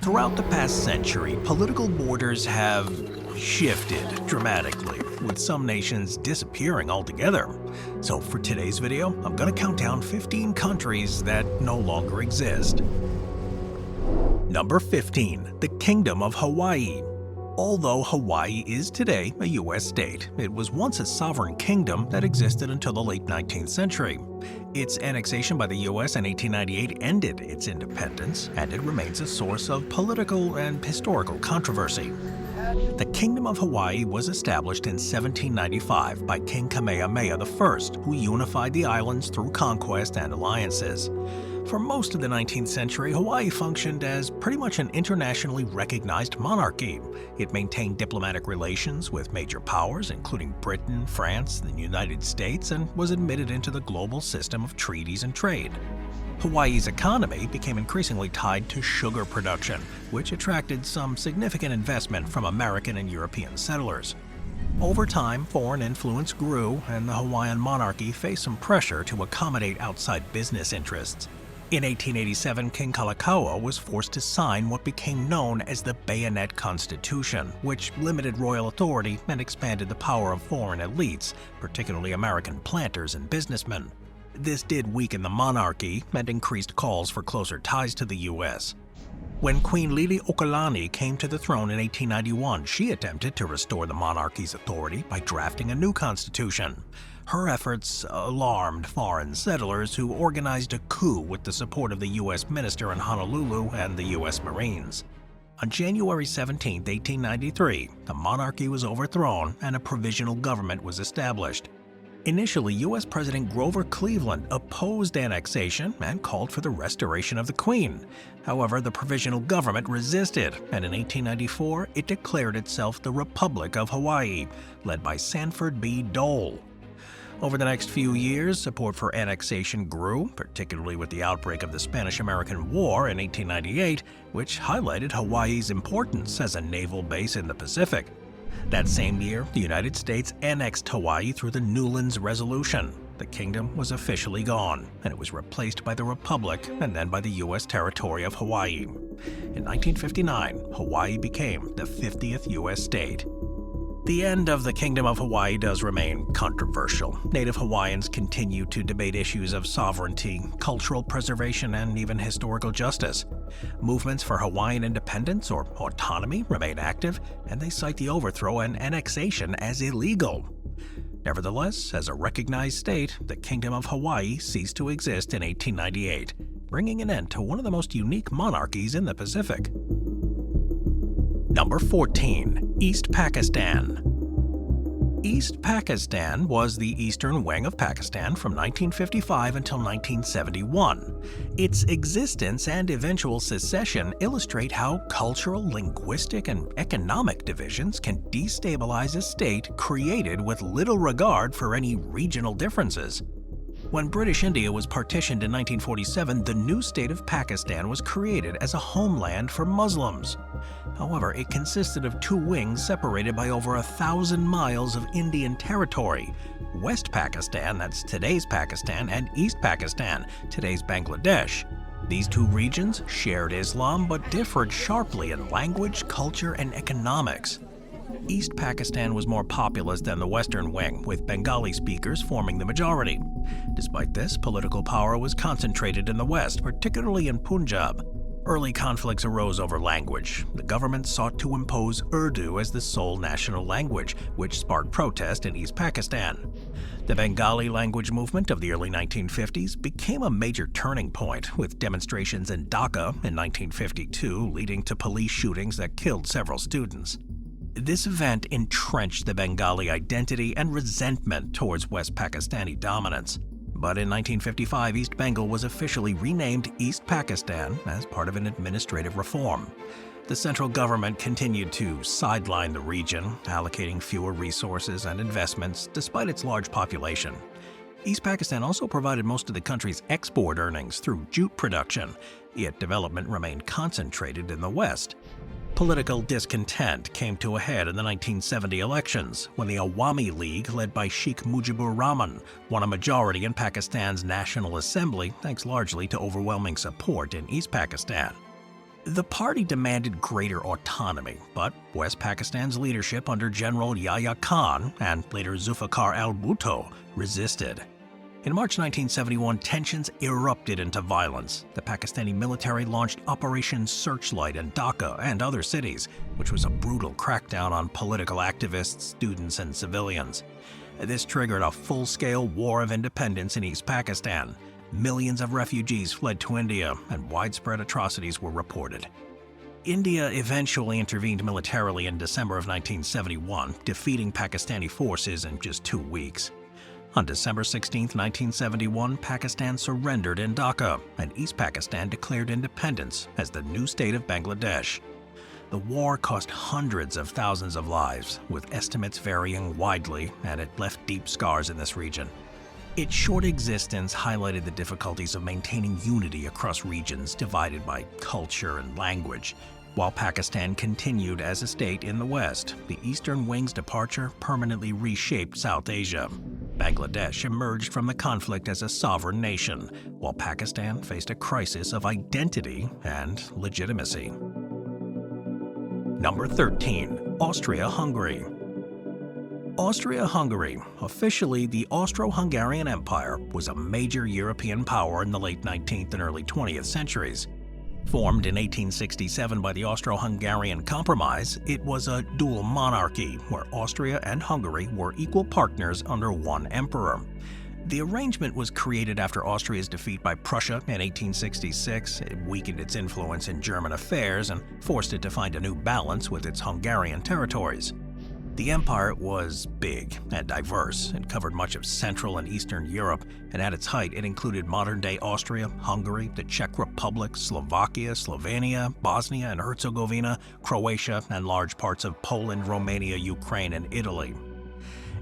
Throughout the past century, political borders have shifted dramatically, with some nations disappearing altogether. So for today's video, I'm going to count down 15 countries that no longer exist. Number 15. The Kingdom of Hawaii. Although Hawaii is today a U.S. state, it was once a sovereign kingdom that existed until the late 19th century. Its annexation by the U.S. in 1898 ended its independence, and it remains a source of political and historical controversy. The Kingdom of Hawaii was established in 1795 by King Kamehameha I, who unified the islands through conquest and alliances. For most of the 19th century, Hawaii functioned as pretty much an internationally recognized monarchy. It maintained diplomatic relations with major powers, including Britain, France, and the United States, and was admitted into the global system of treaties and trade. Hawaii's economy became increasingly tied to sugar production, which attracted some significant investment from American and European settlers. Over time, foreign influence grew, and the Hawaiian monarchy faced some pressure to accommodate outside business interests. In 1887, King Kalakaua was forced to sign what became known as the Bayonet Constitution, which limited royal authority and expanded the power of foreign elites, particularly American planters and businessmen. This did weaken the monarchy and increased calls for closer ties to the U.S. When Queen Liliuokalani came to the throne in 1891, she attempted to restore the monarchy's authority by drafting a new constitution. Her efforts alarmed foreign settlers who organized a coup with the support of the U.S. minister in Honolulu and the U.S. Marines. On January 17, 1893, the monarchy was overthrown and a provisional government was established. Initially, U.S. President Grover Cleveland opposed annexation and called for the restoration of the Queen. However, the provisional government resisted, and in 1894, it declared itself the Republic of Hawaii, led by Sanford B. Dole. Over the next few years, support for annexation grew, particularly with the outbreak of the Spanish-American War in 1898, which highlighted Hawaii's importance as a naval base in the Pacific. That same year, the United States annexed Hawaii through the Newlands Resolution. The kingdom was officially gone, and it was replaced by the Republic and then by the U.S. territory of Hawaii. In 1959, Hawaii became the 50th U.S. state. The end of the Kingdom of Hawaii does remain controversial. Native Hawaiians continue to debate issues of sovereignty, cultural preservation, and even historical justice. Movements for Hawaiian independence or autonomy remain active, and they cite the overthrow and annexation as illegal. Nevertheless, as a recognized state, the Kingdom of Hawaii ceased to exist in 1898, bringing an end to one of the most unique monarchies in the Pacific. Number 14. East Pakistan. East Pakistan was the eastern wing of Pakistan from 1955 until 1971. Its existence and eventual secession illustrate how cultural, linguistic, and economic divisions can destabilize a state created with little regard for any regional differences. When British India was partitioned in 1947, the new state of Pakistan was created as a homeland for Muslims. However, it consisted of two wings separated by over 1,000 miles of Indian territory: West Pakistan, that's today's Pakistan, and East Pakistan, today's Bangladesh. These two regions shared Islam but differed sharply in language, culture, and economics. East Pakistan was more populous than the Western wing, with Bengali speakers forming the majority. Despite this, political power was concentrated in the West, particularly in Punjab. Early conflicts arose over language. The government sought to impose Urdu as the sole national language, which sparked protest in East Pakistan. The Bengali language movement of the early 1950s became a major turning point, with demonstrations in Dhaka in 1952 leading to police shootings that killed several students. This event entrenched the Bengali identity and resentment towards West Pakistani dominance. But in 1955, East Bengal was officially renamed East Pakistan as part of an administrative reform. The central government continued to sideline the region, allocating fewer resources and investments despite its large population. East Pakistan also provided most of the country's export earnings through jute production, yet development remained concentrated in the West. Political discontent came to a head in the 1970 elections, when the Awami League, led by Sheikh Mujibur Rahman, won a majority in Pakistan's National Assembly thanks largely to overwhelming support in East Pakistan. The party demanded greater autonomy, but West Pakistan's leadership under General Yahya Khan and later Zulfikar al-Bhutto resisted. In March 1971, tensions erupted into violence. The Pakistani military launched Operation Searchlight in Dhaka and other cities, which was a brutal crackdown on political activists, students, and civilians. This triggered a full-scale war of independence in East Pakistan. Millions of refugees fled to India, and widespread atrocities were reported. India eventually intervened militarily in December of 1971, defeating Pakistani forces in just 2 weeks. On December 16, 1971, Pakistan surrendered in Dhaka, and East Pakistan declared independence as the new state of Bangladesh. The war cost hundreds of thousands of lives, with estimates varying widely, and it left deep scars in this region. Its short existence highlighted the difficulties of maintaining unity across regions divided by culture and language. While Pakistan continued as a state in the West, the Eastern Wing's departure permanently reshaped South Asia. Bangladesh emerged from the conflict as a sovereign nation, while Pakistan faced a crisis of identity and legitimacy. Number 13. Austria-Hungary. Austria-Hungary, officially the Austro-Hungarian Empire, was a major European power in the late 19th and early 20th centuries. Formed in 1867 by the Austro-Hungarian Compromise, it was a dual monarchy where Austria and Hungary were equal partners under one emperor. The arrangement was created after Austria's defeat by Prussia in 1866. It weakened its influence in German affairs and forced it to find a new balance with its Hungarian territories. The empire was big and diverse. It covered much of Central and Eastern Europe, and at its height it included modern-day Austria, Hungary, the Czech Republic, Slovakia, Slovenia, Bosnia and Herzegovina, Croatia, and large parts of Poland, Romania, Ukraine, and Italy.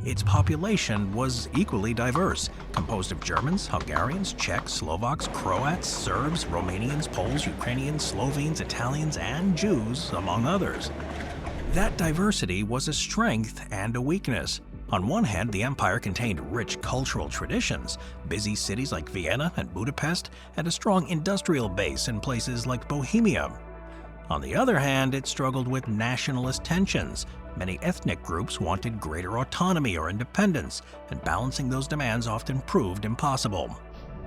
Its population was equally diverse, composed of Germans, Hungarians, Czechs, Slovaks, Croats, Serbs, Romanians, Poles, Ukrainians, Slovenes, Italians, and Jews, among others. That diversity was a strength and a weakness. On one hand, the empire contained rich cultural traditions, busy cities like Vienna and Budapest, and a strong industrial base in places like Bohemia. On the other hand, it struggled with nationalist tensions. Many ethnic groups wanted greater autonomy or independence, and balancing those demands often proved impossible.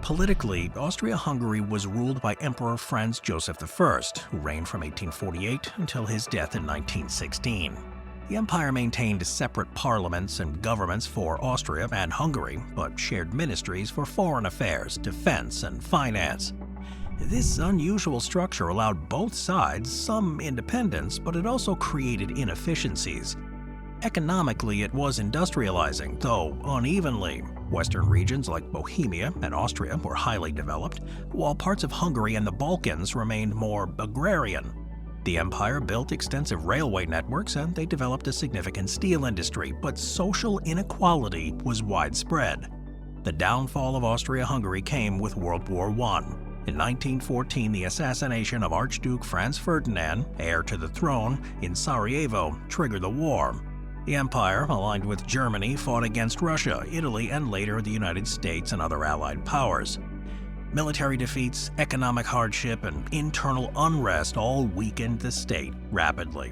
Politically, Austria-Hungary was ruled by Emperor Franz Joseph I, who reigned from 1848 until his death in 1916. The empire maintained separate parliaments and governments for Austria and Hungary, but shared ministries for foreign affairs, defense, and finance. This unusual structure allowed both sides some independence, but it also created inefficiencies. Economically, it was industrializing, though unevenly. Western regions like Bohemia and Austria were highly developed, while parts of Hungary and the Balkans remained more agrarian. The empire built extensive railway networks and they developed a significant steel industry, but social inequality was widespread. The downfall of Austria-Hungary came with World War I. In 1914, the assassination of Archduke Franz Ferdinand, heir to the throne, in Sarajevo triggered the war. The empire, aligned with Germany, fought against Russia, Italy, and later the United States and other allied powers. Military defeats, economic hardship, and internal unrest all weakened the state rapidly.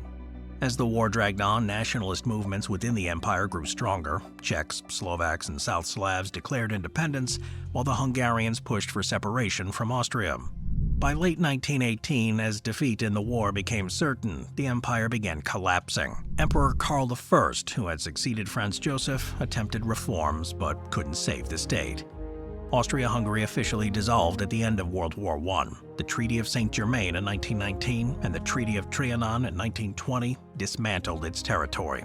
As the war dragged on, nationalist movements within the empire grew stronger. Czechs, Slovaks, and South Slavs declared independence, while the Hungarians pushed for separation from Austria. By late 1918, as defeat in the war became certain, the empire began collapsing. Emperor Karl I, who had succeeded Franz Joseph, attempted reforms but couldn't save the state. Austria-Hungary officially dissolved at the end of World War I. The Treaty of Saint-Germain in 1919 and the Treaty of Trianon in 1920 dismantled its territory.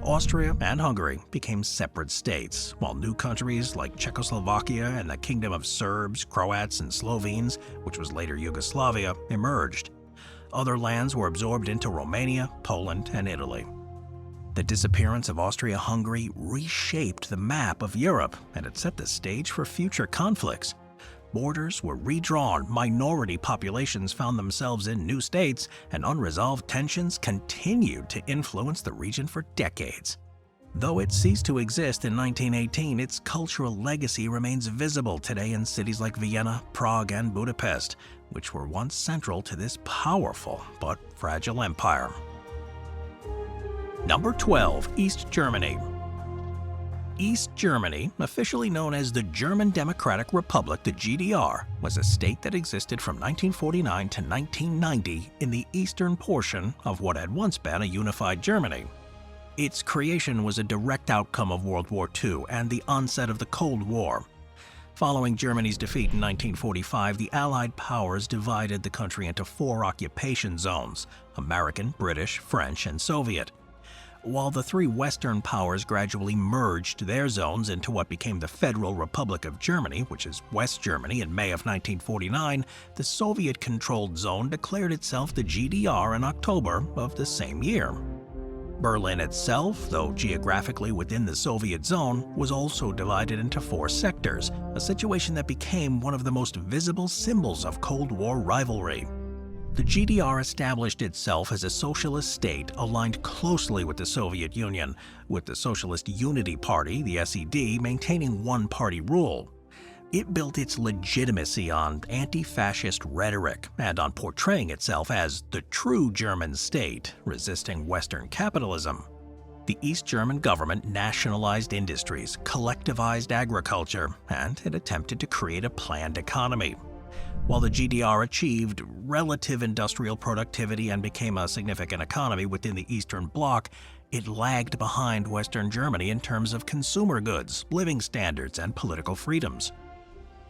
Austria and Hungary became separate states, while new countries like Czechoslovakia and the Kingdom of Serbs, Croats, and Slovenes, which was later Yugoslavia, emerged. Other lands were absorbed into Romania, Poland, and Italy. The disappearance of Austria-Hungary reshaped the map of Europe, and it set the stage for future conflicts. Borders were redrawn, minority populations found themselves in new states, and unresolved tensions continued to influence the region for decades. Though it ceased to exist in 1918, its cultural legacy remains visible today in cities like Vienna, Prague, and Budapest, which were once central to this powerful but fragile empire. Number 12. East Germany. East Germany, officially known as the German Democratic Republic, the GDR, was a state that existed from 1949 to 1990 in the eastern portion of what had once been a unified Germany. Its creation was a direct outcome of World War II and the onset of the Cold War. Following Germany's defeat in 1945, the Allied powers divided the country into 4 occupation zones: American, British, French, and Soviet. While the 3 Western powers gradually merged their zones into what became the Federal Republic of Germany, which is West Germany, in May of 1949, the Soviet-controlled zone declared itself the GDR in October of the same year. Berlin itself, though geographically within the Soviet zone, was also divided into 4 sectors, a situation that became one of the most visible symbols of Cold War rivalry. The GDR established itself as a socialist state aligned closely with the Soviet Union, with the Socialist Unity Party, the SED, maintaining one-party rule. It built its legitimacy on anti-fascist rhetoric and on portraying itself as the true German state, resisting Western capitalism. The East German government nationalized industries, collectivized agriculture, and it attempted to create a planned economy. While the GDR achieved relative industrial productivity and became a significant economy within the Eastern Bloc, it lagged behind Western Germany in terms of consumer goods, living standards, and political freedoms.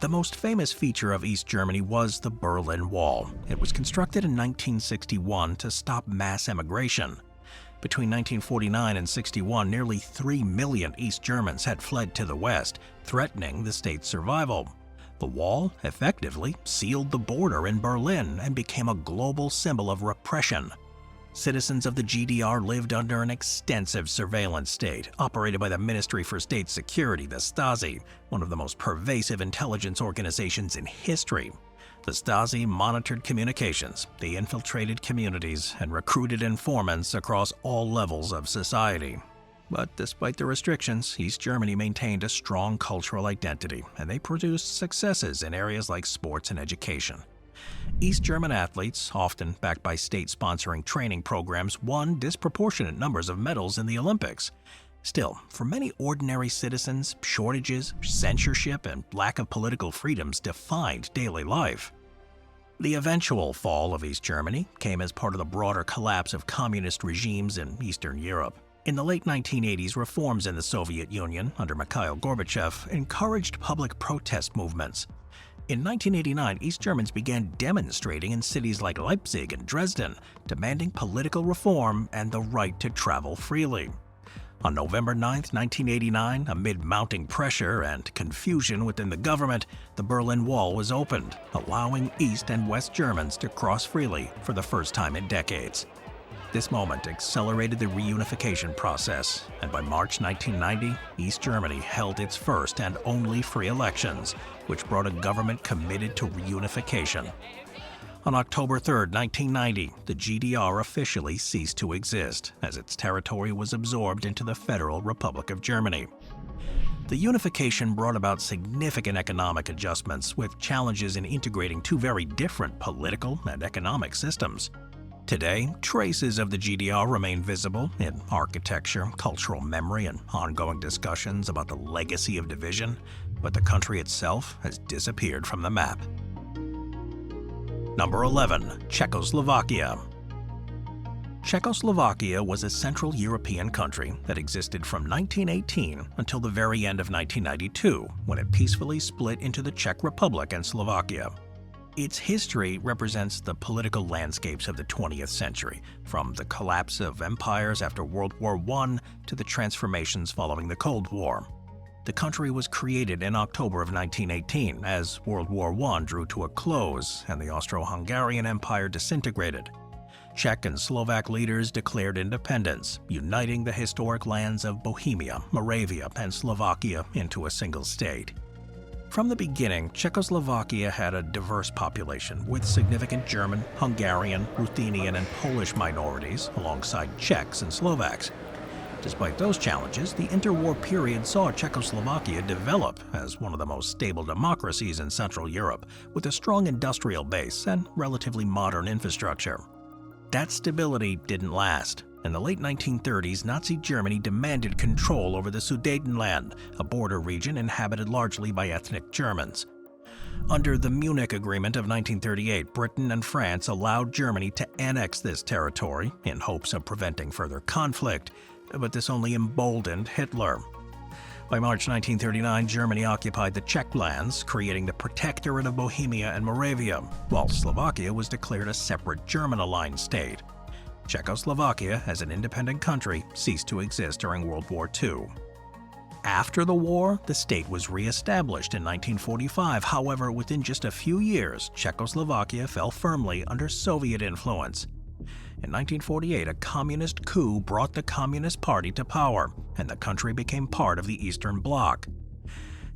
The most famous feature of East Germany was the Berlin Wall. It was constructed in 1961 to stop mass emigration. Between 1949 and 61, nearly 3 million East Germans had fled to the West, threatening the state's survival. The wall effectively sealed the border in Berlin and became a global symbol of repression. Citizens of the GDR lived under an extensive surveillance state, operated by the Ministry for State Security, the Stasi, one of the most pervasive intelligence organizations in history. The Stasi monitored communications, they infiltrated communities, and recruited informants across all levels of society. But despite the restrictions, East Germany maintained a strong cultural identity, and they produced successes in areas like sports and education. East German athletes, often backed by state-sponsoring training programs, won disproportionate numbers of medals in the Olympics. Still, for many ordinary citizens, shortages, censorship, and lack of political freedoms defined daily life. The eventual fall of East Germany came as part of the broader collapse of communist regimes in Eastern Europe. In the late 1980s, reforms in the Soviet Union under Mikhail Gorbachev encouraged public protest movements. In 1989, East Germans began demonstrating in cities like Leipzig and Dresden, demanding political reform and the right to travel freely. On November 9, 1989, amid mounting pressure and confusion within the government, the Berlin Wall was opened, allowing East and West Germans to cross freely for the first time in decades. This moment accelerated the reunification process, and by March 1990, East Germany held its first and only free elections, which brought a government committed to reunification. On October 3, 1990, the GDR officially ceased to exist, as its territory was absorbed into the Federal Republic of Germany. The unification brought about significant economic adjustments, with challenges in integrating 2 very different political and economic systems. Today, traces of the GDR remain visible in architecture, cultural memory, and ongoing discussions about the legacy of division, but the country itself has disappeared from the map. Number 11. Czechoslovakia. Czechoslovakia was a Central European country that existed from 1918 until the very end of 1992, when it peacefully split into the Czech Republic and Slovakia. Its history represents the political landscapes of the 20th century, from the collapse of empires after World War I to the transformations following the Cold War. The country was created in October of 1918 as World War I drew to a close and the Austro-Hungarian Empire disintegrated. Czech and Slovak leaders declared independence, uniting the historic lands of Bohemia, Moravia, and Slovakia into a single state. From the beginning, Czechoslovakia had a diverse population with significant German, Hungarian, Ruthenian, and Polish minorities alongside Czechs and Slovaks. Despite those challenges, the interwar period saw Czechoslovakia develop as one of the most stable democracies in Central Europe, with a strong industrial base and relatively modern infrastructure. That stability didn't last. In the late 1930s, Nazi Germany demanded control over the Sudetenland, a border region inhabited largely by ethnic Germans. Under the Munich Agreement of 1938, Britain and France allowed Germany to annex this territory in hopes of preventing further conflict, but this only emboldened Hitler. By March 1939, Germany occupied the Czech lands, creating the Protectorate of Bohemia and Moravia, while Slovakia was declared a separate German-aligned state. Czechoslovakia, as an independent country, ceased to exist during World War II. After the war, the state was re-established in 1945. However, within just a few years, Czechoslovakia fell firmly under Soviet influence. In 1948, a communist coup brought the Communist Party to power, and the country became part of the Eastern Bloc.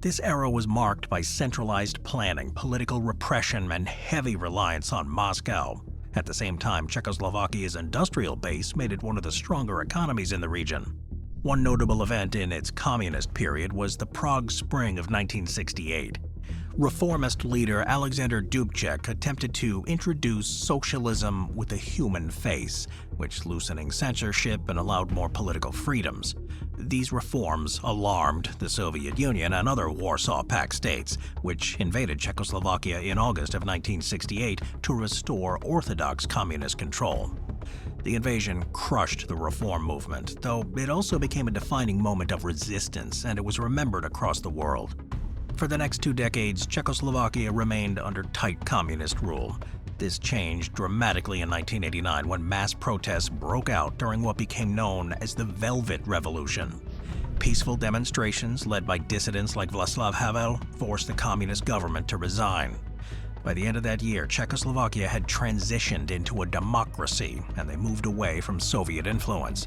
This era was marked by centralized planning, political repression, and heavy reliance on Moscow. At the same time, Czechoslovakia's industrial base made it one of the stronger economies in the region. One notable event in its communist period was the Prague Spring of 1968. Reformist leader Alexander Dubček attempted to introduce socialism with a human face, which loosening censorship and allowed more political freedoms. These reforms alarmed the Soviet Union and other Warsaw Pact states, which invaded Czechoslovakia in August of 1968 to restore orthodox communist control. The invasion crushed the reform movement, though it also became a defining moment of resistance, and it was remembered across the world. For the next 2 decades, Czechoslovakia remained under tight communist rule. This changed dramatically in 1989 when mass protests broke out during what became known as the Velvet Revolution. Peaceful demonstrations led by dissidents like Václav Havel forced the communist government to resign. By the end of that year, Czechoslovakia had transitioned into a democracy, and they moved away from Soviet influence.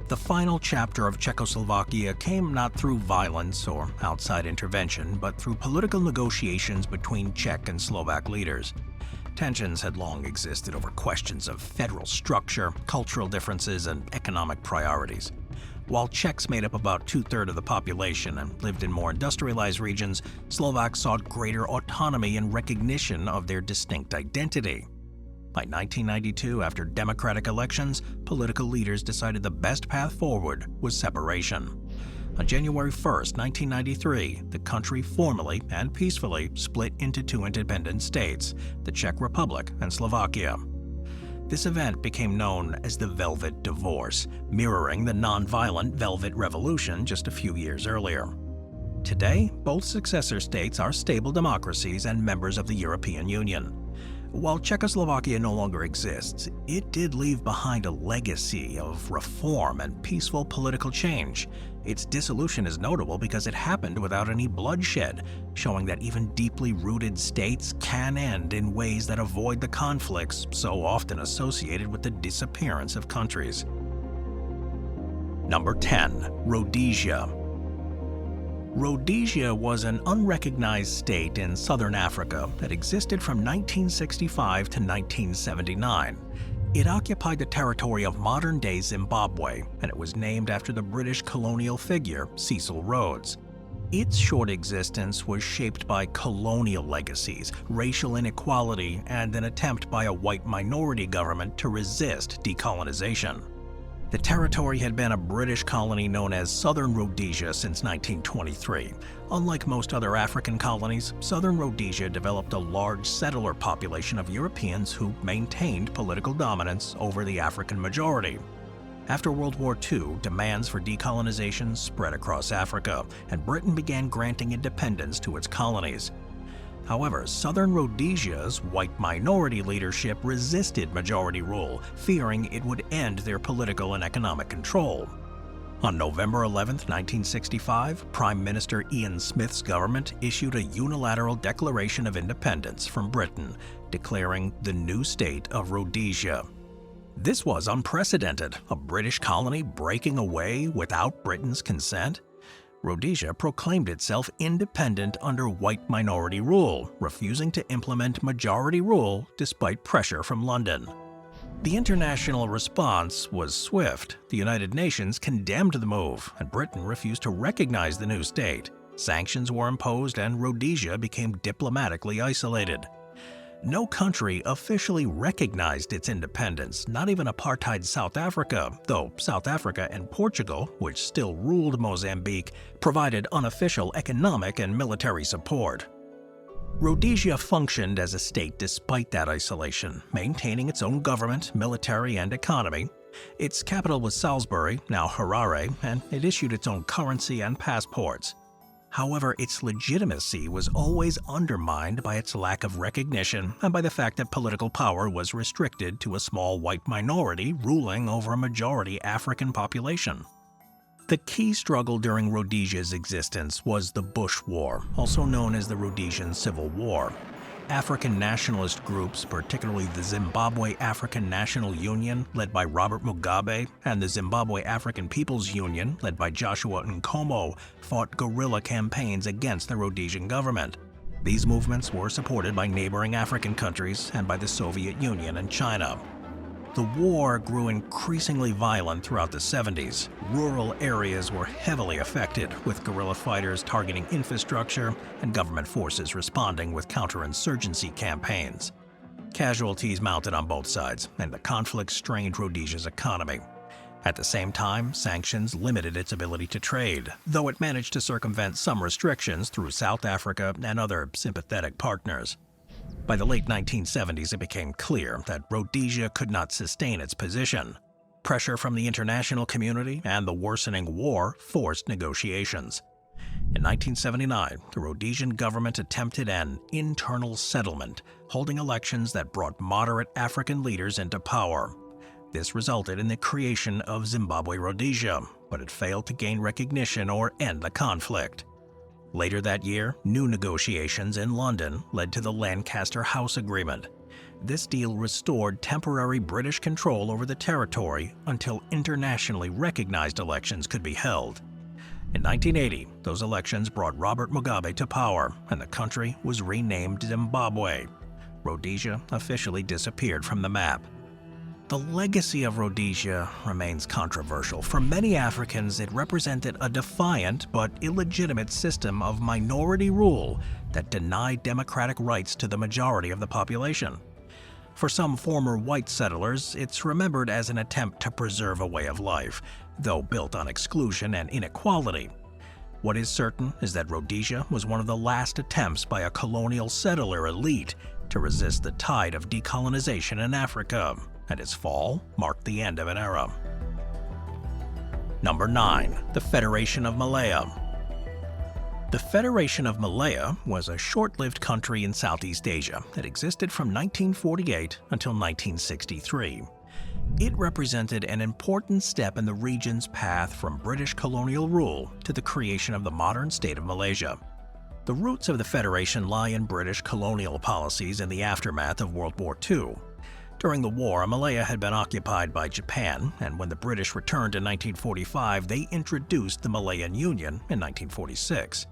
The final chapter of Czechoslovakia came not through violence or outside intervention, but through political negotiations between Czech and Slovak leaders. Tensions had long existed over questions of federal structure, cultural differences, and economic priorities. While Czechs made up about 2/3 of the population and lived in more industrialized regions, Slovaks sought greater autonomy and recognition of their distinct identity. By 1992, after democratic elections, political leaders decided the best path forward was separation. On January 1st, 1993, the country formally and peacefully split into 2 independent states, the Czech Republic and Slovakia. This event became known as the Velvet Divorce, mirroring the non-violent Velvet Revolution just a few years earlier. Today, both successor states are stable democracies and members of the European Union. While Czechoslovakia no longer exists, it did leave behind a legacy of reform and peaceful political change. Its dissolution is notable because it happened without any bloodshed, showing that even deeply rooted states can end in ways that avoid the conflicts so often associated with the disappearance of countries. Number 10. Rhodesia. Rhodesia was an unrecognized state in southern Africa that existed from 1965 to 1979. It occupied the territory of modern-day Zimbabwe, and it was named after the British colonial figure Cecil Rhodes. Its short existence was shaped by colonial legacies, racial inequality, and an attempt by a white minority government to resist decolonization. The territory had been a British colony known as Southern Rhodesia since 1923. Unlike most other African colonies, Southern Rhodesia developed a large settler population of Europeans who maintained political dominance over the African majority. After World War II, demands for decolonization spread across Africa, and Britain began granting independence to its colonies. However, Southern Rhodesia's white minority leadership resisted majority rule, fearing it would end their political and economic control. On November 11, 1965, Prime Minister Ian Smith's government issued a unilateral declaration of independence from Britain, declaring the new state of Rhodesia. This was unprecedented, a British colony breaking away without Britain's consent. Rhodesia proclaimed itself independent under white minority rule, refusing to implement majority rule despite pressure from London. The international response was swift. The United Nations condemned the move, and Britain refused to recognize the new state. Sanctions were imposed, and Rhodesia became diplomatically isolated. No country officially recognized its independence, not even apartheid South Africa, though South Africa and Portugal, which still ruled Mozambique, provided unofficial economic and military support. Rhodesia functioned as a state despite that isolation, maintaining its own government, military, and economy. Its capital was Salisbury, now Harare, and it issued its own currency and passports. However, its legitimacy was always undermined by its lack of recognition and by the fact that political power was restricted to a small white minority ruling over a majority African population. The key struggle during Rhodesia's existence was the Bush War, also known as the Rhodesian Civil War. African nationalist groups, particularly the Zimbabwe African National Union, led by Robert Mugabe, and the Zimbabwe African People's Union, led by Joshua Nkomo, fought guerrilla campaigns against the Rhodesian government. These movements were supported by neighboring African countries and by the Soviet Union and China. The war grew increasingly violent throughout the 70s. Rural areas were heavily affected, with guerrilla fighters targeting infrastructure and government forces responding with counterinsurgency campaigns. Casualties mounted on both sides, and the conflict strained Rhodesia's economy. At the same time, sanctions limited its ability to trade, though it managed to circumvent some restrictions through South Africa and other sympathetic partners. By the late 1970s, it became clear that Rhodesia could not sustain its position. Pressure from the international community and the worsening war forced negotiations. In 1979, the Rhodesian government attempted an internal settlement, holding elections that brought moderate African leaders into power. This resulted in the creation of Zimbabwe Rhodesia, but it failed to gain recognition or end the conflict. Later that year, new negotiations in London led to the Lancaster House Agreement. This deal restored temporary British control over the territory until internationally recognized elections could be held. In 1980, those elections brought Robert Mugabe to power, and the country was renamed Zimbabwe. Rhodesia officially disappeared from the map. The legacy of Rhodesia remains controversial. For many Africans, it represented a defiant but illegitimate system of minority rule that denied democratic rights to the majority of the population. For some former white settlers, it's remembered as an attempt to preserve a way of life, though built on exclusion and inequality. What is certain is that Rhodesia was one of the last attempts by a colonial settler elite to resist the tide of decolonization in Africa, and its fall marked the end of an era. Number 9. The Federation of Malaya. The Federation of Malaya was a short-lived country in Southeast Asia that existed from 1948 until 1963. It represented an important step in the region's path from British colonial rule to the creation of the modern state of Malaysia. The roots of the Federation lie in British colonial policies in the aftermath of World War II. During the war, Malaya had been occupied by Japan, and when the British returned in 1945, they introduced the Malayan Union in 1946.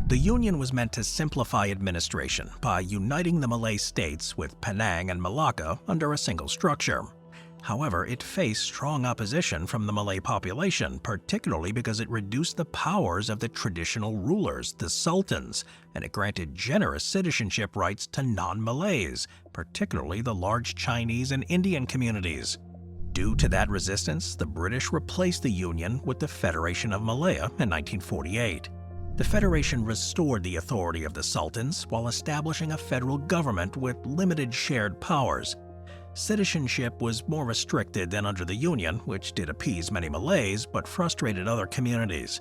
The union was meant to simplify administration by uniting the Malay states with Penang and Malacca under a single structure. However, it faced strong opposition from the Malay population, particularly because it reduced the powers of the traditional rulers, the sultans, and it granted generous citizenship rights to non-Malays, particularly the large Chinese and Indian communities. Due to that resistance, the British replaced the Union with the Federation of Malaya in 1948. The Federation restored the authority of the sultans while establishing a federal government with limited shared powers. Citizenship was more restricted than under the Union, which did appease many Malays but frustrated other communities.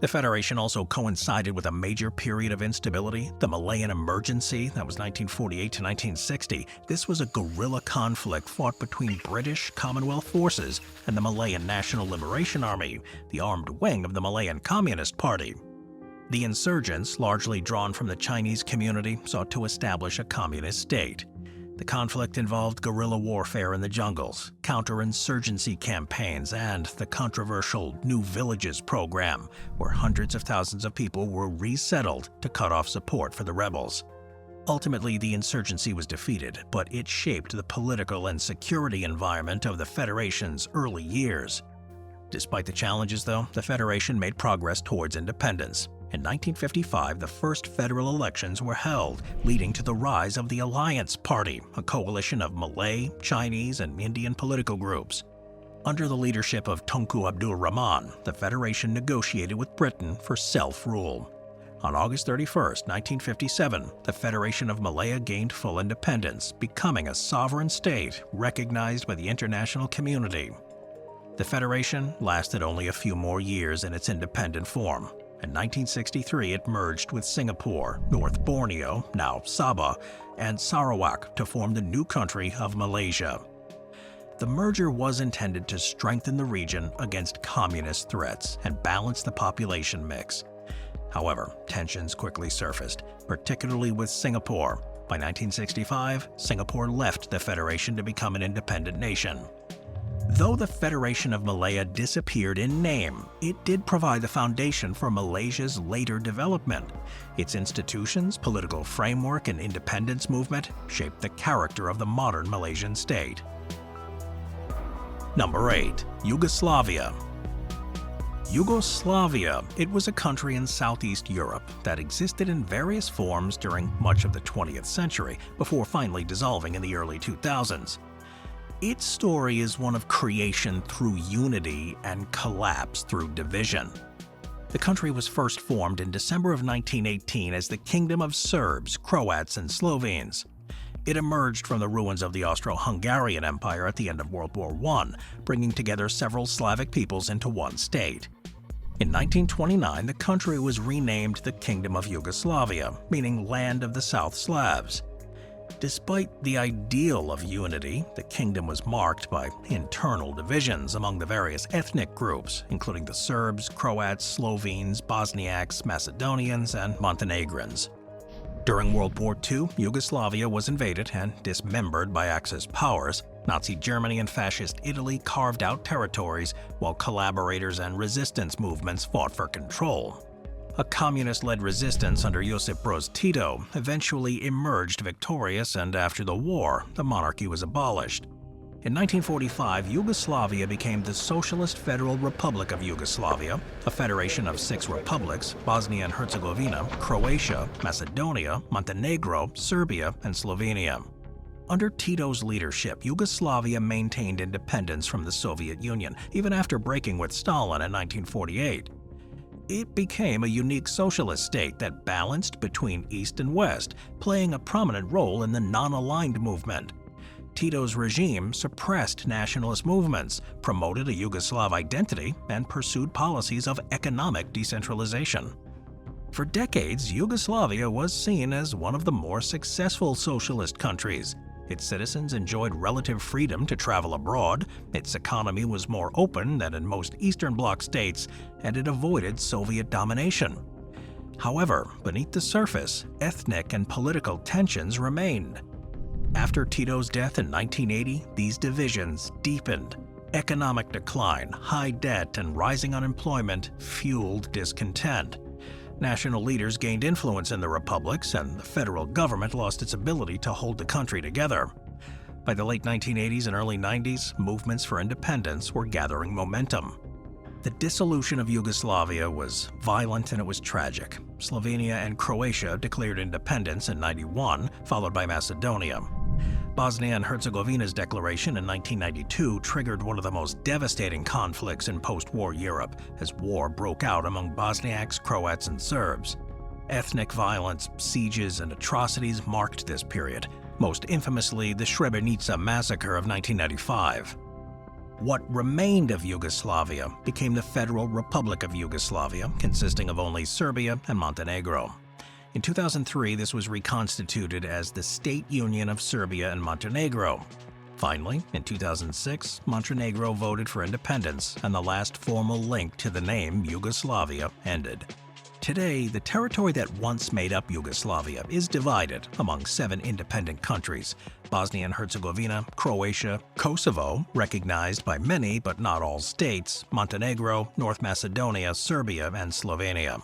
The Federation also coincided with a major period of instability, the Malayan Emergency, that was 1948 to 1960. This was a guerrilla conflict fought between British Commonwealth forces and the Malayan National Liberation Army, the armed wing of the Malayan Communist Party. The insurgents, largely drawn from the Chinese community, sought to establish a communist state. The conflict involved guerrilla warfare in the jungles, counterinsurgency campaigns, and the controversial New Villages program, where hundreds of thousands of people were resettled to cut off support for the rebels. Ultimately, the insurgency was defeated, but it shaped the political and security environment of the Federation's early years. Despite the challenges, though, the Federation made progress towards independence. In 1955, the first federal elections were held, leading to the rise of the Alliance Party, a coalition of Malay, Chinese, and Indian political groups. Under the leadership of Tunku Abdul Rahman, the Federation negotiated with Britain for self-rule. On August 31, 1957, the Federation of Malaya gained full independence, becoming a sovereign state recognized by the international community. The Federation lasted only a few more years in its independent form. In 1963, it merged with Singapore, North Borneo, now Sabah, and Sarawak to form the new country of Malaysia. The merger was intended to strengthen the region against communist threats and balance the population mix. However, tensions quickly surfaced, particularly with Singapore. By 1965, Singapore left the Federation to become an independent nation. Though the Federation of Malaya disappeared in name, it did provide the foundation for Malaysia's later development. Its institutions, political framework, and independence movement shaped the character of the modern Malaysian state. Number 8. Yugoslavia. Yugoslavia, it was a country in Southeast Europe that existed in various forms during much of the 20th century, before finally dissolving in the early 2000s. Its story is one of creation through unity and collapse through division. The country was first formed in December of 1918 as the Kingdom of Serbs, Croats, and Slovenes. It emerged from the ruins of the Austro-Hungarian Empire at the end of World War I, bringing together several Slavic peoples into one state. In 1929, the country was renamed the Kingdom of Yugoslavia, meaning Land of the South Slavs. Despite the ideal of unity, the kingdom was marked by internal divisions among the various ethnic groups, including the Serbs, Croats, Slovenes, Bosniaks, Macedonians, and Montenegrins. During World War II, Yugoslavia was invaded and dismembered by Axis powers. Nazi Germany and Fascist Italy carved out territories, while collaborators and resistance movements fought for control. A communist-led resistance under Josip Broz Tito eventually emerged victorious, and after the war, the monarchy was abolished. In 1945, Yugoslavia became the Socialist Federal Republic of Yugoslavia, a federation of 6 republics: Bosnia and Herzegovina, Croatia, Macedonia, Montenegro, Serbia, and Slovenia. Under Tito's leadership, Yugoslavia maintained independence from the Soviet Union, even after breaking with Stalin in 1948. It became a unique socialist state that balanced between East and West, playing a prominent role in the non-aligned movement. Tito's regime suppressed nationalist movements, promoted a Yugoslav identity, and pursued policies of economic decentralization. For decades, Yugoslavia was seen as one of the more successful socialist countries. Its citizens enjoyed relative freedom to travel abroad, its economy was more open than in most Eastern Bloc states, and it avoided Soviet domination. However, beneath the surface, ethnic and political tensions remained. After Tito's death in 1980, these divisions deepened. Economic decline, high debt, and rising unemployment fueled discontent. National leaders gained influence in the republics, and the federal government lost its ability to hold the country together. By the late 1980s and early 90s, movements for independence were gathering momentum. The dissolution of Yugoslavia was violent and it was tragic. Slovenia and Croatia declared independence in 1991, followed by Macedonia. Bosnia and Herzegovina's declaration in 1992 triggered one of the most devastating conflicts in post-war Europe, as war broke out among Bosniaks, Croats, and Serbs. Ethnic violence, sieges, and atrocities marked this period, most infamously the Srebrenica massacre of 1995. What remained of Yugoslavia became the Federal Republic of Yugoslavia, consisting of only Serbia and Montenegro. In 2003, this was reconstituted as the State Union of Serbia and Montenegro. Finally, in 2006, Montenegro voted for independence, and the last formal link to the name Yugoslavia ended. Today, the territory that once made up Yugoslavia is divided among 7 independent countries: Bosnia and Herzegovina, Croatia, Kosovo, recognized by many but not all states, Montenegro, North Macedonia, Serbia, and Slovenia.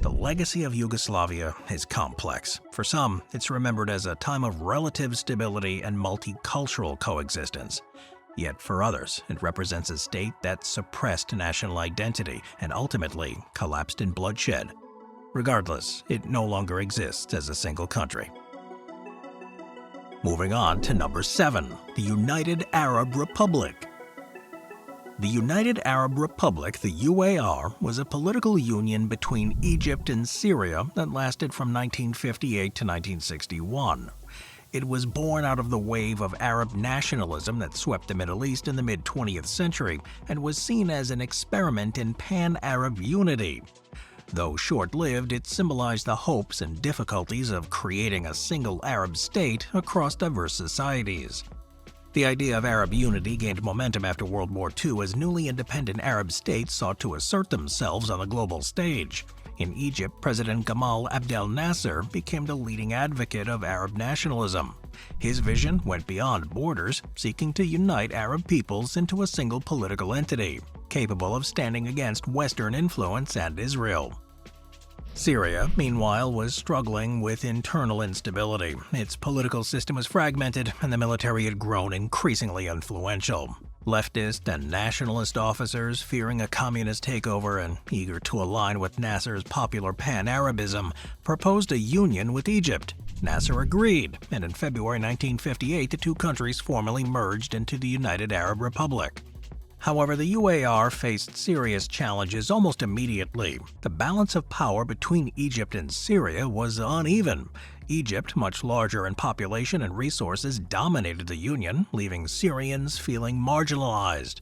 The legacy of Yugoslavia is complex. For some, it's remembered as a time of relative stability and multicultural coexistence. Yet for others, it represents a state that suppressed national identity and ultimately collapsed in bloodshed. Regardless, it no longer exists as a single country. Moving on to number 7, the United Arab Republic. The United Arab Republic, the UAR, was a political union between Egypt and Syria that lasted from 1958 to 1961. It was born out of the wave of Arab nationalism that swept the Middle East in the mid-20th century and was seen as an experiment in pan-Arab unity. Though short-lived, it symbolized the hopes and difficulties of creating a single Arab state across diverse societies. The idea of Arab unity gained momentum after World War II as newly independent Arab states sought to assert themselves on the global stage. In Egypt, President Gamal Abdel Nasser became the leading advocate of Arab nationalism. His vision went beyond borders, seeking to unite Arab peoples into a single political entity, capable of standing against Western influence and Israel. Syria, meanwhile, was struggling with internal instability. Its political system was fragmented, and the military had grown increasingly influential. Leftist and nationalist officers, fearing a communist takeover and eager to align with Nasser's popular pan-Arabism, proposed a union with Egypt. Nasser agreed, and in February 1958 the two countries formally merged into the United Arab Republic. However, the UAR faced serious challenges almost immediately. The balance of power between Egypt and Syria was uneven. Egypt, much larger in population and resources, dominated the union, leaving Syrians feeling marginalized.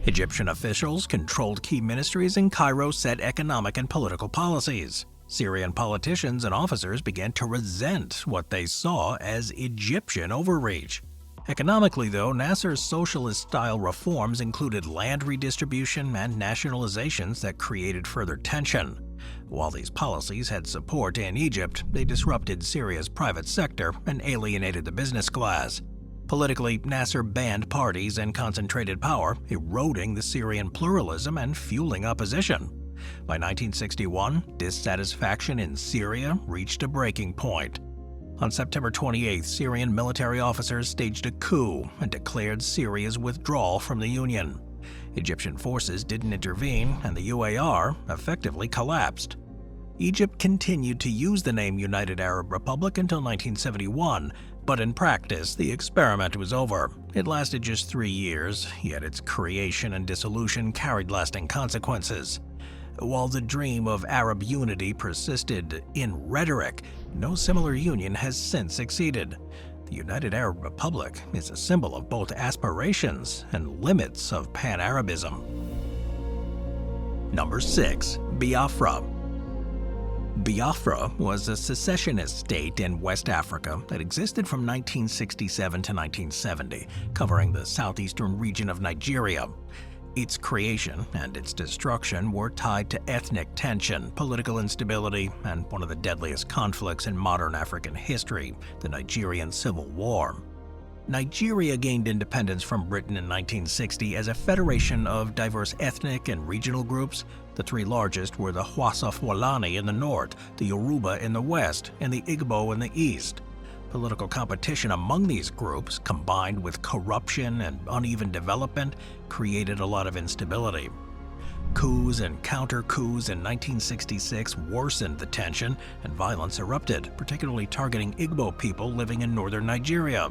Egyptian officials controlled key ministries, and Cairo set economic and political policies. Syrian politicians and officers began to resent what they saw as Egyptian overreach. Economically, though, Nasser's socialist-style reforms included land redistribution and nationalizations that created further tension. While these policies had support in Egypt, they disrupted Syria's private sector and alienated the business class. Politically, Nasser banned parties and concentrated power, eroding the Syrian pluralism and fueling opposition. By 1961, dissatisfaction in Syria reached a breaking point. On September 28, Syrian military officers staged a coup and declared Syria's withdrawal from the Union. Egyptian forces didn't intervene, and the UAR effectively collapsed. Egypt continued to use the name United Arab Republic until 1971, but in practice, the experiment was over. It lasted just 3 years, yet its creation and dissolution carried lasting consequences. While the dream of Arab unity persisted in rhetoric, no similar union has since succeeded. The United Arab Republic is a symbol of both aspirations and limits of pan-Arabism. Number 6. Biafra. Biafra was a secessionist state in West Africa that existed from 1967 to 1970, covering the southeastern region of Nigeria. Its creation and its destruction were tied to ethnic tension, political instability, and one of the deadliest conflicts in modern African history, the Nigerian Civil War. Nigeria gained independence from Britain in 1960 as a federation of diverse ethnic and regional groups. The three largest were the Hausa Fulani in the north, the Yoruba in the west, and the Igbo in the east. Political competition among these groups, combined with corruption and uneven development, created a lot of instability. Coups and counter-coups in 1966 worsened the tension, and violence erupted, particularly targeting Igbo people living in northern Nigeria.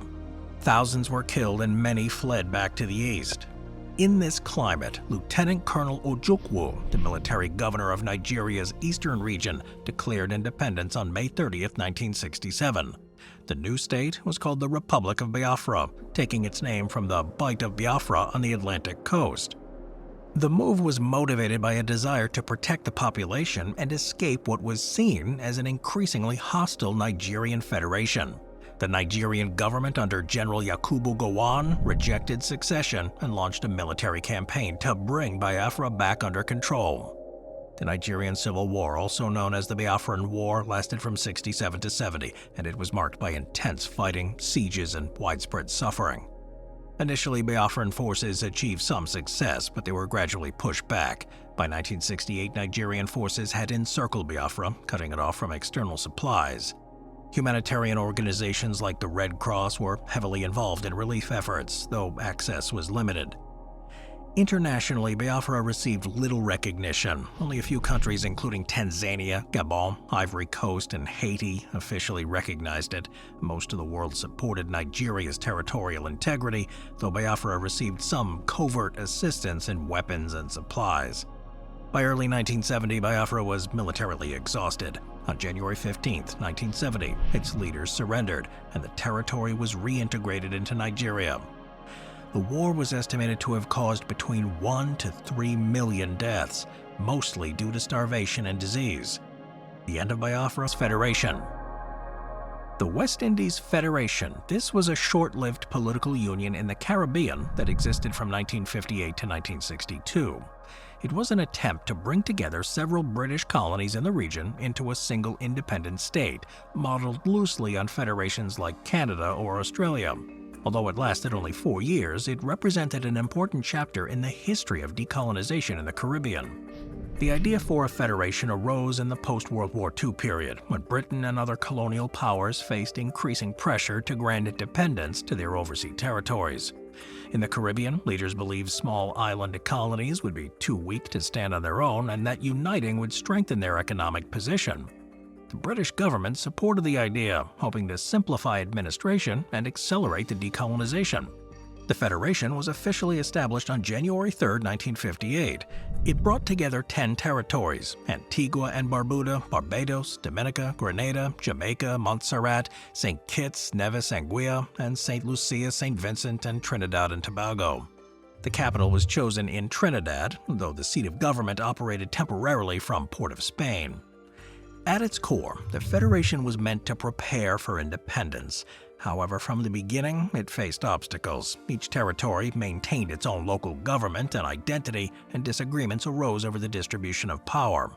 Thousands were killed and many fled back to the east. In this climate, Lieutenant Colonel Ojukwu, the military governor of Nigeria's eastern region, declared independence on May 30, 1967. The new state was called the Republic of Biafra, taking its name from the Bight of Biafra on the Atlantic coast. The move was motivated by a desire to protect the population and escape what was seen as an increasingly hostile Nigerian federation. The Nigerian government under General Yakubu Gowon rejected secession and launched a military campaign to bring Biafra back under control. The Nigerian Civil War, also known as the Biafran War, lasted from 67 to 70, and it was marked by intense fighting, sieges, and widespread suffering. Initially, Biafran forces achieved some success, but they were gradually pushed back. By 1968, Nigerian forces had encircled Biafra, cutting it off from external supplies. Humanitarian organizations like the Red Cross were heavily involved in relief efforts, though access was limited. Internationally, Biafra received little recognition. Only a few countries, including Tanzania, Gabon, Ivory Coast, and Haiti, officially recognized it. Most of the world supported Nigeria's territorial integrity, though Biafra received some covert assistance in weapons and supplies. By early 1970, Biafra was militarily exhausted. On January 15, 1970, its leaders surrendered, and the territory was reintegrated into Nigeria. The war was estimated to have caused between 1 to 3 million deaths, mostly due to starvation and disease. The end of Biafra's federation. The West Indies Federation. This was a short-lived political union in the Caribbean that existed from 1958 to 1962. It was an attempt to bring together several British colonies in the region into a single independent state, modeled loosely on federations like Canada or Australia. Although it lasted only 4 years, it represented an important chapter in the history of decolonization in the Caribbean. The idea for a federation arose in the post-World War II period, when Britain and other colonial powers faced increasing pressure to grant independence to their overseas territories. In the Caribbean, leaders believed small island colonies would be too weak to stand on their own and that uniting would strengthen their economic position. The British government supported the idea, hoping to simplify administration and accelerate the decolonization. The Federation was officially established on January 3, 1958. It brought together 10 territories: Antigua and Barbuda, Barbados, Dominica, Grenada, Jamaica, Montserrat, St. Kitts, Nevis, Anguilla, and St. Lucia, St. Vincent, and Trinidad and Tobago. The capital was chosen in Trinidad, though the seat of government operated temporarily from Port of Spain. At its core, the Federation was meant to prepare for independence. However, from the beginning, it faced obstacles. Each territory maintained its own local government and identity, and disagreements arose over the distribution of power.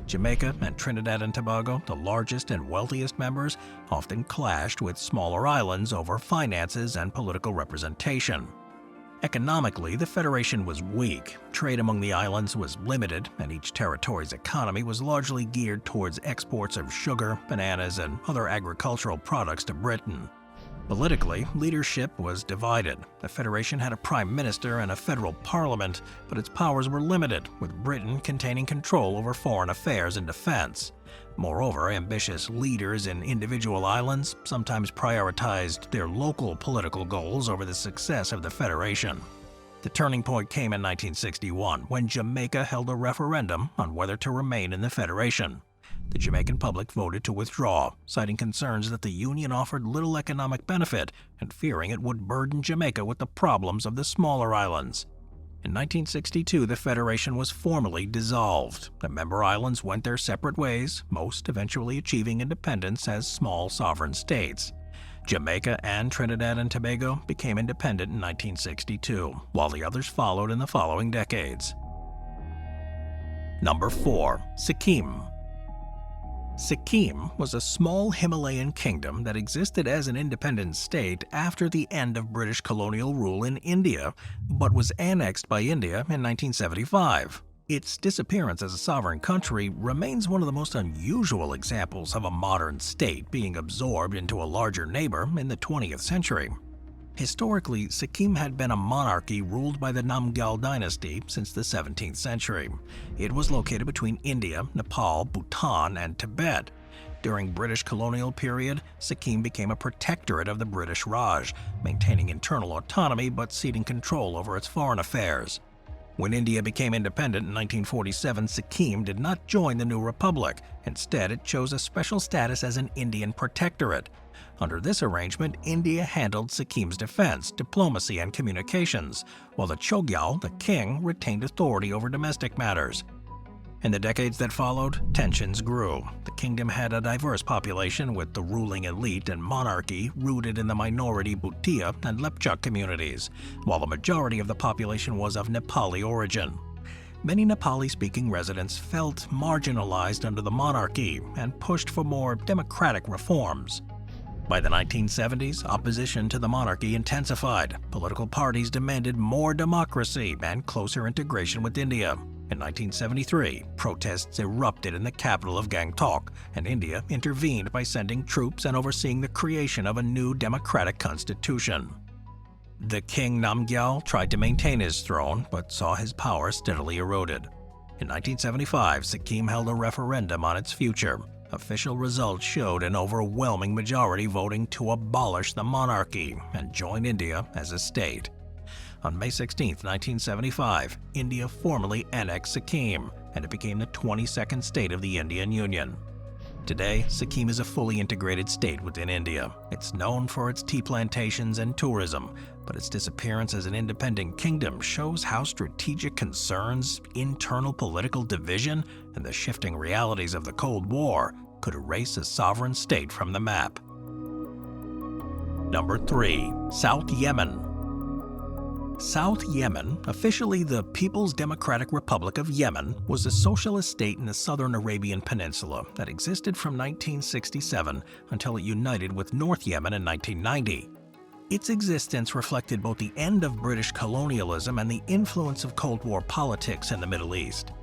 Jamaica and Trinidad and Tobago, the largest and wealthiest members, often clashed with smaller islands over finances and political representation. Economically, the Federation was weak. Trade among the islands was limited, and each territory's economy was largely geared towards exports of sugar, bananas, and other agricultural products to Britain. Politically, leadership was divided. The Federation had a prime minister and a federal parliament, but its powers were limited, with Britain containing control over foreign affairs and defense. Moreover, ambitious leaders in individual islands sometimes prioritized their local political goals over the success of the Federation. The turning point came in 1961, when Jamaica held a referendum on whether to remain in the Federation. The Jamaican public voted to withdraw, citing concerns that the Union offered little economic benefit and fearing it would burden Jamaica with the problems of the smaller islands. In 1962, the Federation was formally dissolved. The member islands went their separate ways, most eventually achieving independence as small sovereign states. Jamaica and Trinidad and Tobago became independent in 1962, while the others followed in the following decades. Number 4. Sikkim. Sikkim was a small Himalayan kingdom that existed as an independent state after the end of British colonial rule in India, but was annexed by India in 1975. Its disappearance as a sovereign country remains one of the most unusual examples of a modern state being absorbed into a larger neighbor in the 20th century. Historically, Sikkim had been a monarchy ruled by the Namgyal dynasty since the 17th century. It was located between India, Nepal, Bhutan, and Tibet. During British colonial period, Sikkim became a protectorate of the British Raj, maintaining internal autonomy but ceding control over its foreign affairs. When India became independent in 1947, Sikkim did not join the new republic. Instead, it chose a special status as an Indian protectorate. Under this arrangement, India handled Sikkim's defense, diplomacy, and communications, while the Chogyal, the king, retained authority over domestic matters. In the decades that followed, tensions grew. The kingdom had a diverse population, with the ruling elite and monarchy rooted in the minority Bhutia and Lepcha communities, while the majority of the population was of Nepali origin. Many Nepali-speaking residents felt marginalized under the monarchy and pushed for more democratic reforms. By the 1970s, opposition to the monarchy intensified. Political parties demanded more democracy and closer integration with India. In 1973, protests erupted in the capital of Gangtok, and India intervened by sending troops and overseeing the creation of a new democratic constitution. The king Namgyal tried to maintain his throne, but saw his power steadily eroded. In 1975, Sikkim held a referendum on its future. Official results showed an overwhelming majority voting to abolish the monarchy and join India as a state. On May 16, 1975, India formally annexed Sikkim, and it became the 22nd state of the Indian Union. Today, Sikkim is a fully integrated state within India. It's known for its tea plantations and tourism, but its disappearance as an independent kingdom shows how strategic concerns, internal political division, and the shifting realities of the Cold War could erase a sovereign state from the map. Number 3. South Yemen. South Yemen, officially the People's Democratic Republic of Yemen, was a socialist state in the southern Arabian Peninsula that existed from 1967 until it united with North Yemen in 1990. Its existence reflected both the end of British colonialism and the influence of Cold War politics in the Middle East.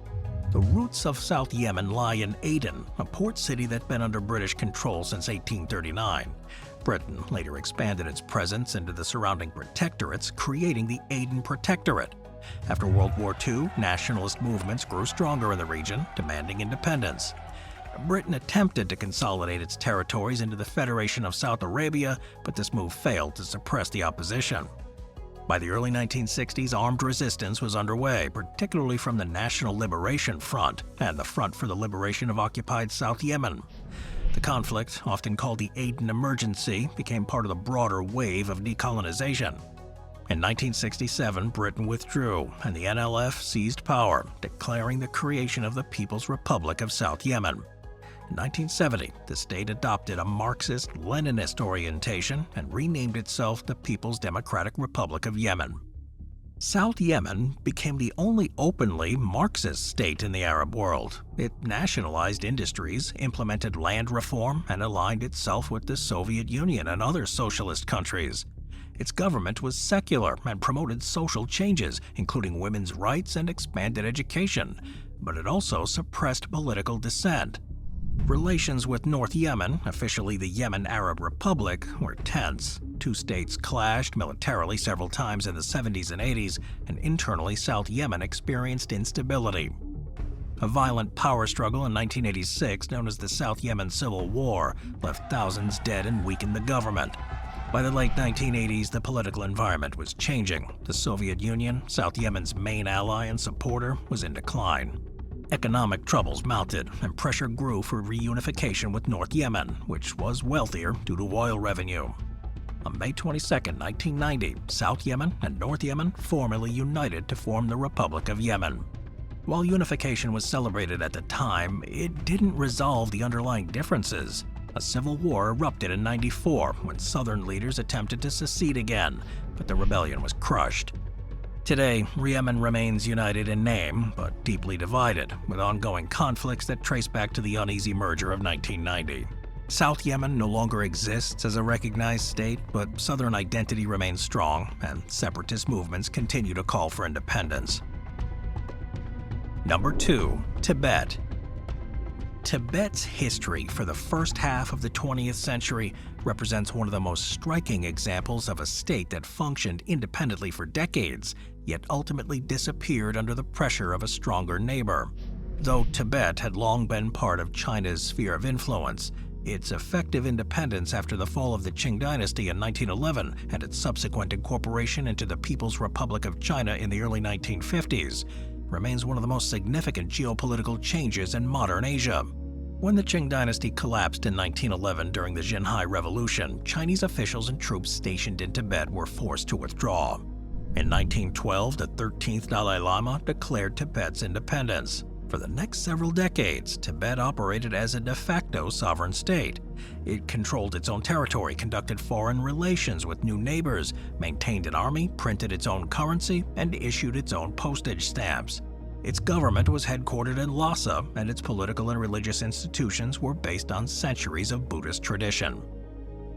The roots of South Yemen lie in Aden, a port city that's been under British control since 1839. Britain later expanded its presence into the surrounding protectorates, creating the Aden Protectorate. After World War II, nationalist movements grew stronger in the region, demanding independence. Britain attempted to consolidate its territories into the Federation of South Arabia, but this move failed to suppress the opposition. By the early 1960s, armed resistance was underway, particularly from the National Liberation Front and the Front for the Liberation of Occupied South Yemen. The conflict, often called the Aden Emergency, became part of the broader wave of decolonization. In 1967, Britain withdrew, and the NLF seized power, declaring the creation of the People's Republic of South Yemen. In 1970, the state adopted a Marxist-Leninist orientation and renamed itself the People's Democratic Republic of Yemen. South Yemen became the only openly Marxist state in the Arab world. It nationalized industries, implemented land reform, and aligned itself with the Soviet Union and other socialist countries. Its government was secular and promoted social changes, including women's rights and expanded education, but it also suppressed political dissent. Relations with North Yemen, officially the Yemen Arab Republic, were tense. Two states clashed militarily several times in the 70s and 80s, and internally South Yemen experienced instability. A violent power struggle in 1986, known as the South Yemen Civil War, left thousands dead and weakened the government. By the late 1980s, the political environment was changing. The Soviet Union, South Yemen's main ally and supporter, was in decline. Economic troubles mounted, and pressure grew for reunification with North Yemen, which was wealthier due to oil revenue. On May 22, 1990, South Yemen and North Yemen formally united to form the Republic of Yemen. While unification was celebrated at the time, it didn't resolve the underlying differences. A civil war erupted in '94 when southern leaders attempted to secede again, but the rebellion was crushed. Today, Yemen remains united in name, but deeply divided, with ongoing conflicts that trace back to the uneasy merger of 1990. South Yemen no longer exists as a recognized state, but southern identity remains strong, and separatist movements continue to call for independence. Number 2. Tibet. Tibet's history for the first half of the 20th century represents one of the most striking examples of a state that functioned independently for decades, yet ultimately disappeared under the pressure of a stronger neighbor. Though Tibet had long been part of China's sphere of influence, its effective independence after the fall of the Qing dynasty in 1911 and its subsequent incorporation into the People's Republic of China in the early 1950s remains one of the most significant geopolitical changes in modern Asia. When the Qing dynasty collapsed in 1911 during the Xinhai Revolution, Chinese officials and troops stationed in Tibet were forced to withdraw. In 1912, the 13th Dalai Lama declared Tibet's independence. For the next several decades, Tibet operated as a de facto sovereign state. It controlled its own territory, conducted foreign relations with new neighbors, maintained an army, printed its own currency, and issued its own postage stamps. Its government was headquartered in Lhasa, and its political and religious institutions were based on centuries of Buddhist tradition.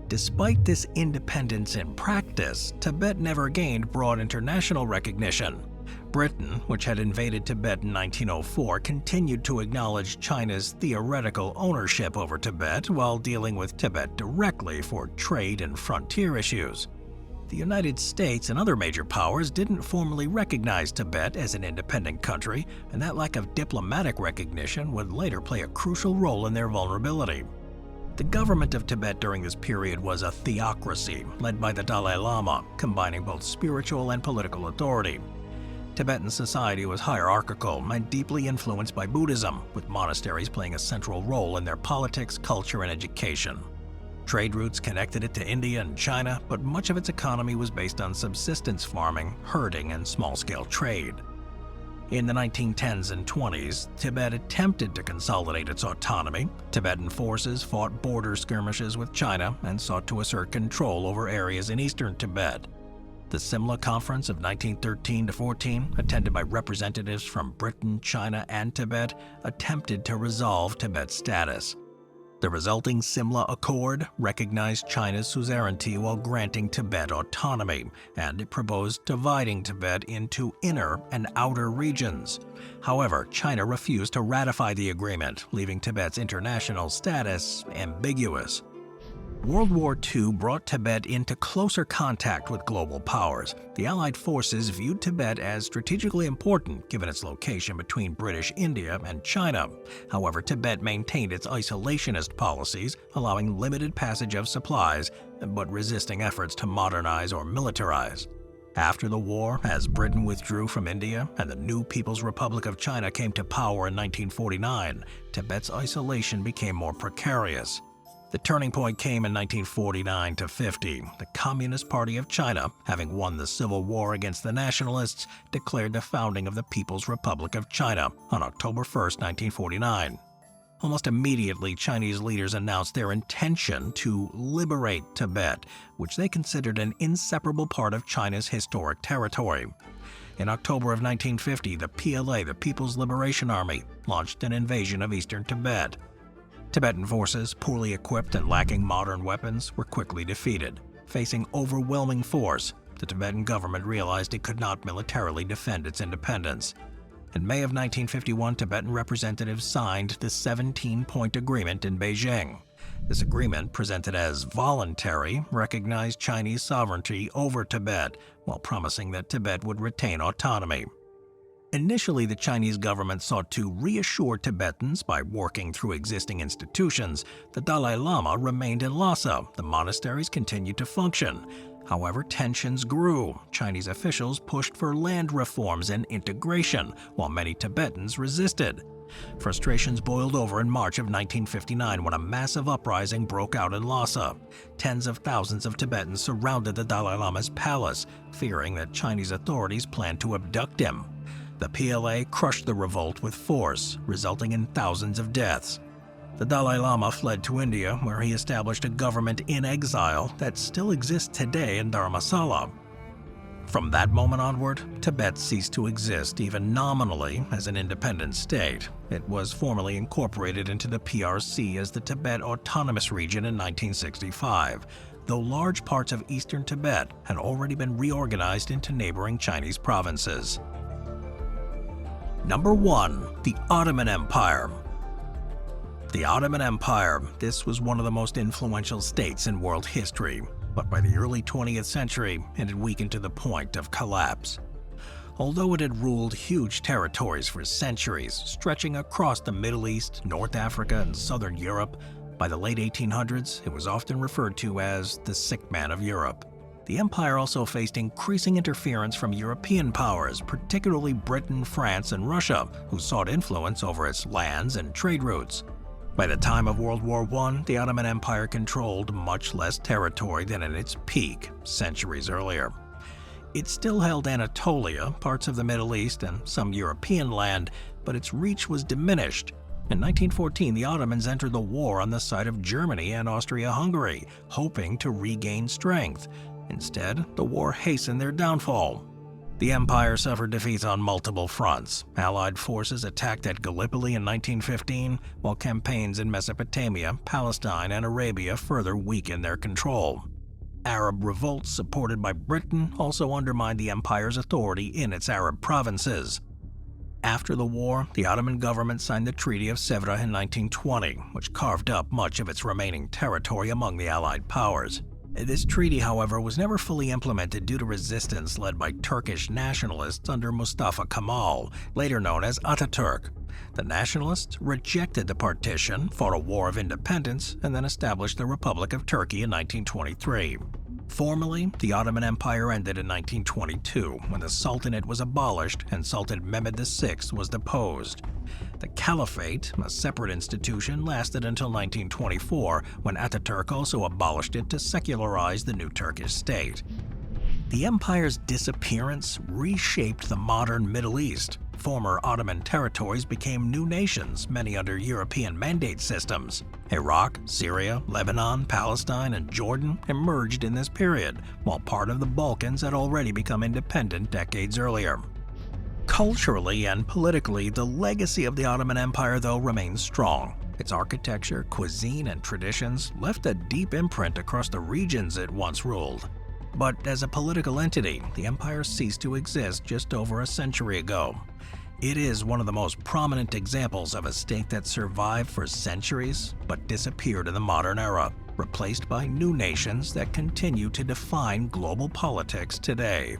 Despite this independence in practice, Tibet never gained broad international recognition. Britain, which had invaded Tibet in 1904, continued to acknowledge China's theoretical ownership over Tibet while dealing with Tibet directly for trade and frontier issues. The United States and other major powers didn't formally recognize Tibet as an independent country, and that lack of diplomatic recognition would later play a crucial role in their vulnerability. The government of Tibet during this period was a theocracy led by the Dalai Lama, combining both spiritual and political authority. Tibetan society was hierarchical and deeply influenced by Buddhism, with monasteries playing a central role in their politics, culture, and education. Trade routes connected it to India and China, but much of its economy was based on subsistence farming, herding, and small-scale trade. In the 1910s and 20s, Tibet attempted to consolidate its autonomy. Tibetan forces fought border skirmishes with China and sought to assert control over areas in eastern Tibet. The Simla Conference of 1913-14, attended by representatives from Britain, China, and Tibet, attempted to resolve Tibet's status. The resulting Simla Accord recognized China's suzerainty while granting Tibet autonomy, and it proposed dividing Tibet into inner and outer regions. However, China refused to ratify the agreement, leaving Tibet's international status ambiguous. World War II brought Tibet into closer contact with global powers. The Allied forces viewed Tibet as strategically important given its location between British India and China. However, Tibet maintained its isolationist policies, allowing limited passage of supplies, but resisting efforts to modernize or militarize. After the war, as Britain withdrew from India and the new People's Republic of China came to power in 1949, Tibet's isolation became more precarious. The turning point came in 1949-50. The Communist Party of China, having won the Civil War against the nationalists, declared the founding of the People's Republic of China on October 1, 1949. Almost immediately, Chinese leaders announced their intention to liberate Tibet, which they considered an inseparable part of China's historic territory. In October of 1950, the PLA, the People's Liberation Army, launched an invasion of eastern Tibet. Tibetan forces, poorly equipped and lacking modern weapons, were quickly defeated. Facing overwhelming force, the Tibetan government realized it could not militarily defend its independence. In May of 1951, Tibetan representatives signed the 17-point agreement in Beijing. This agreement, presented as voluntary, recognized Chinese sovereignty over Tibet, while promising that Tibet would retain autonomy. Initially, the Chinese government sought to reassure Tibetans by working through existing institutions. The Dalai Lama remained in Lhasa. The monasteries continued to function. However, tensions grew. Chinese officials pushed for land reforms and integration, while many Tibetans resisted. Frustrations boiled over in March of 1959 when a massive uprising broke out in Lhasa. Tens of thousands of Tibetans surrounded the Dalai Lama's palace, fearing that Chinese authorities planned to abduct him. The PLA crushed the revolt with force, resulting in thousands of deaths. The Dalai Lama fled to India, where he established a government in exile that still exists today in Dharamsala. From that moment onward, Tibet ceased to exist, even nominally, as an independent state. It was formally incorporated into the PRC as the Tibet Autonomous Region in 1965, though large parts of eastern Tibet had already been reorganized into neighboring Chinese provinces. Number 1. The Ottoman Empire. The Ottoman Empire, this was one of the most influential states in world history, but by the early 20th century, it had weakened to the point of collapse. Although it had ruled huge territories for centuries, stretching across the Middle East, North Africa, and southern Europe, by the late 1800s, it was often referred to as the sick man of Europe. The empire also faced increasing interference from European powers, particularly Britain, France, and Russia, who sought influence over its lands and trade routes. By the time of World War I, the Ottoman Empire controlled much less territory than at its peak centuries earlier. It still held Anatolia, parts of the Middle East, and some European land, but its reach was diminished. In 1914, the Ottomans entered the war on the side of Germany and Austria-Hungary, hoping to regain strength. Instead, the war hastened their downfall. The empire suffered defeats on multiple fronts. Allied forces attacked at Gallipoli in 1915, while campaigns in Mesopotamia, Palestine, and Arabia further weakened their control. Arab revolts supported by Britain also undermined the empire's authority in its Arab provinces. After the war, the Ottoman government signed the Treaty of Sèvres in 1920, which carved up much of its remaining territory among the Allied powers. This treaty, however, was never fully implemented due to resistance led by Turkish nationalists under Mustafa Kemal, later known as Ataturk. The nationalists rejected the partition, fought a war of independence, and then established the Republic of Turkey in 1923. Formally, the Ottoman Empire ended in 1922 when the Sultanate was abolished and Sultan Mehmed VI was deposed. The Caliphate, a separate institution, lasted until 1924 when Ataturk also abolished it to secularize the new Turkish state. The empire's disappearance reshaped the modern Middle East. Former Ottoman territories became new nations, many under European mandate systems. Iraq, Syria, Lebanon, Palestine, and Jordan emerged in this period, while part of the Balkans had already become independent decades earlier. Culturally and politically, the legacy of the Ottoman Empire, though, remains strong. Its architecture, cuisine, and traditions left a deep imprint across the regions it once ruled. But as a political entity, the empire ceased to exist just over a century ago. It is one of the most prominent examples of a state that survived for centuries but disappeared in the modern era, replaced by new nations that continue to define global politics today.